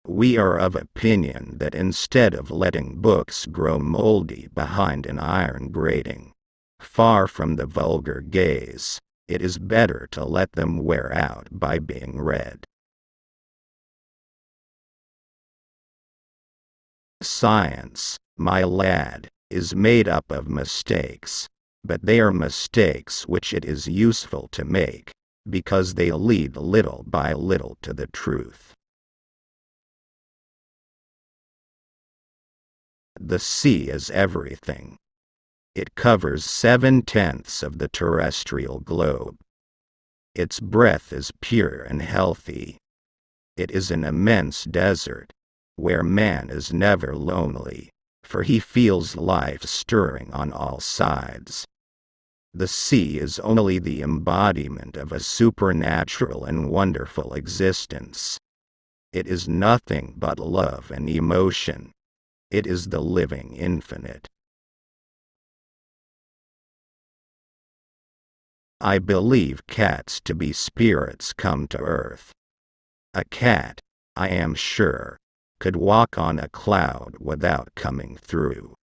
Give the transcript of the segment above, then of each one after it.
We are of opinion that instead of letting books grow moldy behind an iron grating, far from the vulgar gaze, it is better to let them wear out by being read. Science, my lad, is made up of mistakes, but they are mistakes which it is useful to make, because they lead little by little to the truth. The sea is everything. It covers 7/10 of the terrestrial globe. Its breath is pure and healthy. It is an immense desert, where man is never lonely, for he feels life stirring on all sides. The sea is only the embodiment of a supernatural and wonderful existence. It is nothing but love and emotion. It is the living infinite. I believe cats to be spirits come to earth. A cat, I am sure, could walk on a cloud without coming through.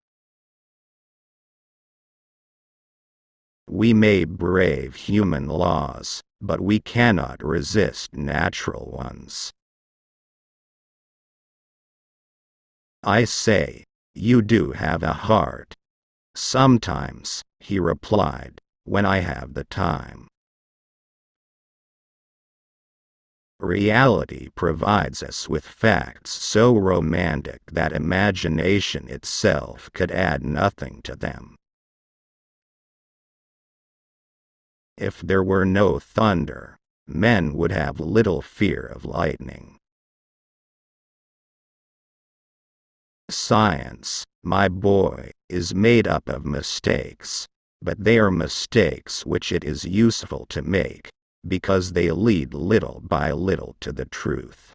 We may brave human laws, but we cannot resist natural ones. I say, you do have a heart. Sometimes, he replied, when I have the time. Reality provides us with facts so romantic that imagination itself could add nothing to them. If there were no thunder, men would have little fear of lightning. Science, my boy, is made up of mistakes, but they are mistakes which it is useful to make, because they lead little by little to the truth.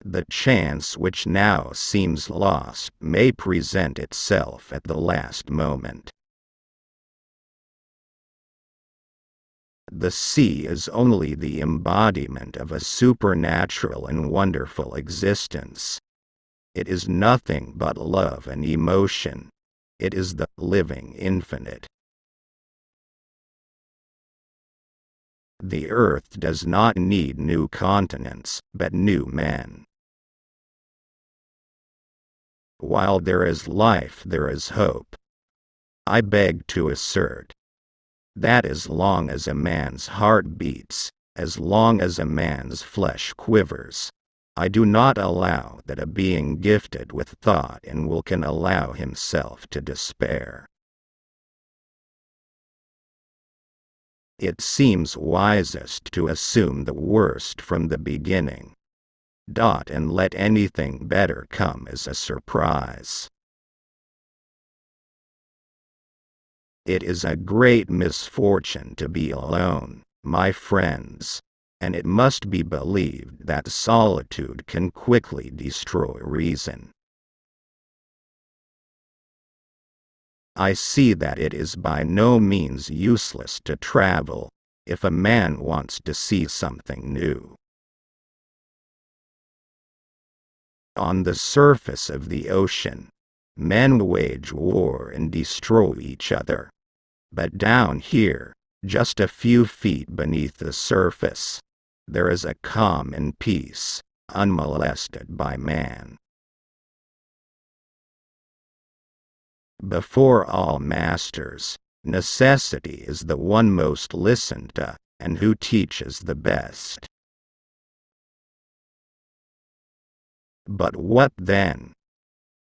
The chance which now seems lost may present itself at the last moment. The sea is only the embodiment of a supernatural and wonderful existence. It is nothing but love and emotion. It is the living infinite. The earth does not need new continents, but new men. While there is life, there is hope. I beg to assert that as long as a man's heart beats, as long as a man's flesh quivers, I do not allow that a being gifted with thought and will can allow himself to despair. It seems wisest to assume the worst from the beginning, and let anything better come as a surprise. It is a great misfortune to be alone, my friends, and it must be believed that solitude can quickly destroy reason. I see that it is by no means useless to travel, if a man wants to see something new. On the surface of the ocean, men wage war and destroy each other. But down here, just a few feet beneath the surface, there is a calm and peace, unmolested by man. Before all masters, necessity is the one most listened to, and who teaches the best. But what then?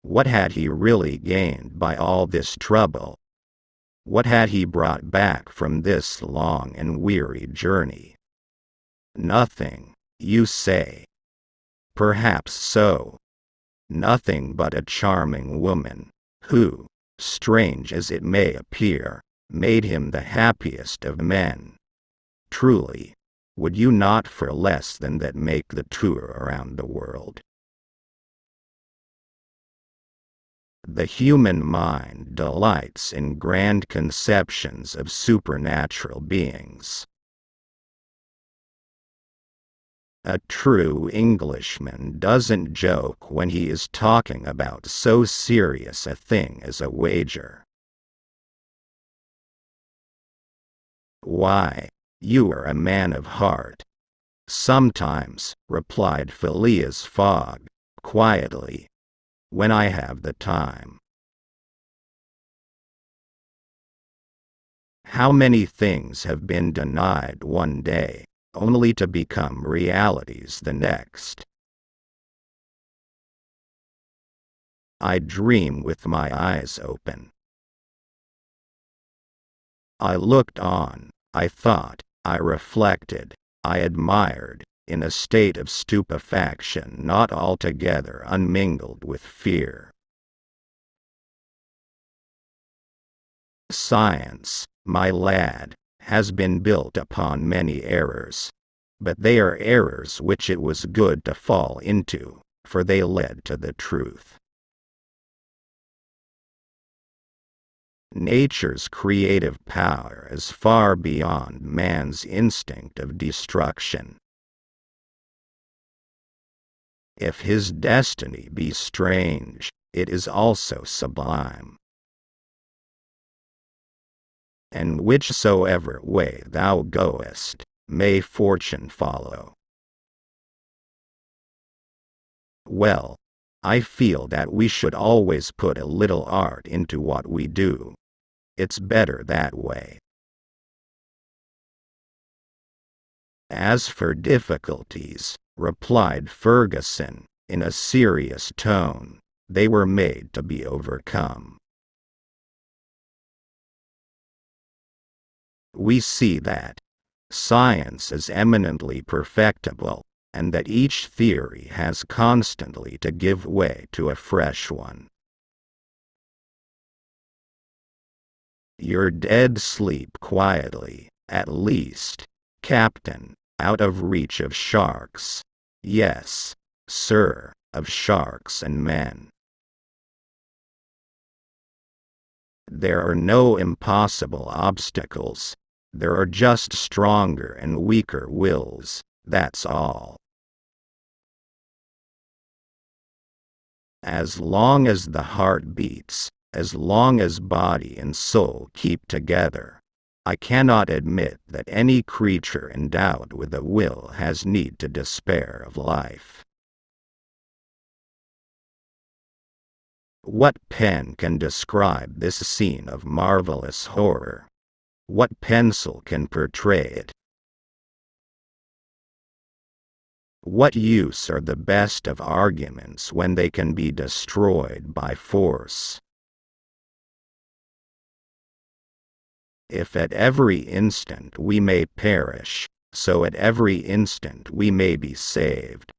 What had he really gained by all this trouble? What had he brought back from this long and weary journey? Nothing, you say. Perhaps so. Nothing but a charming woman, who, strange as it may appear, made him the happiest of men. Truly, would you not for less than that make the tour around the world? The human mind delights in grand conceptions of supernatural beings. A true Englishman doesn't joke when he is talking about so serious a thing as a wager. Why, you are a man of heart. Sometimes, replied Phileas Fogg, quietly, when I have the time. How many things have been denied one day, only to become realities the next? I dream with my eyes open. I looked on, I thought, I reflected, I admired, in a state of stupefaction not altogether unmingled with fear. Science, my lad, has been built upon many errors, but they are errors which it was good to fall into, for they led to the truth. Nature's creative power is far beyond man's instinct of destruction. If his destiny be strange, it is also sublime. And whichsoever way thou goest, may fortune follow. Well, I feel that we should always put a little art into what we do. It's better that way. As for difficulties, replied Ferguson, in a serious tone, they were made to be overcome. We see that science is eminently perfectible, and that each theory has constantly to give way to a fresh one. You're dead sleep quietly, at least, Captain, out of reach of sharks. Yes, sir, of sharks and men. There are no impossible obstacles. There are just stronger and weaker wills, that's all. As long as the heart beats, as long as body and soul keep together, I cannot admit that any creature endowed with a will has need to despair of life. What pen can describe this scene of marvelous horror? What pencil can portray it? What use are the best of arguments when they can be destroyed by force? If at every instant we may perish, so at every instant we may be saved.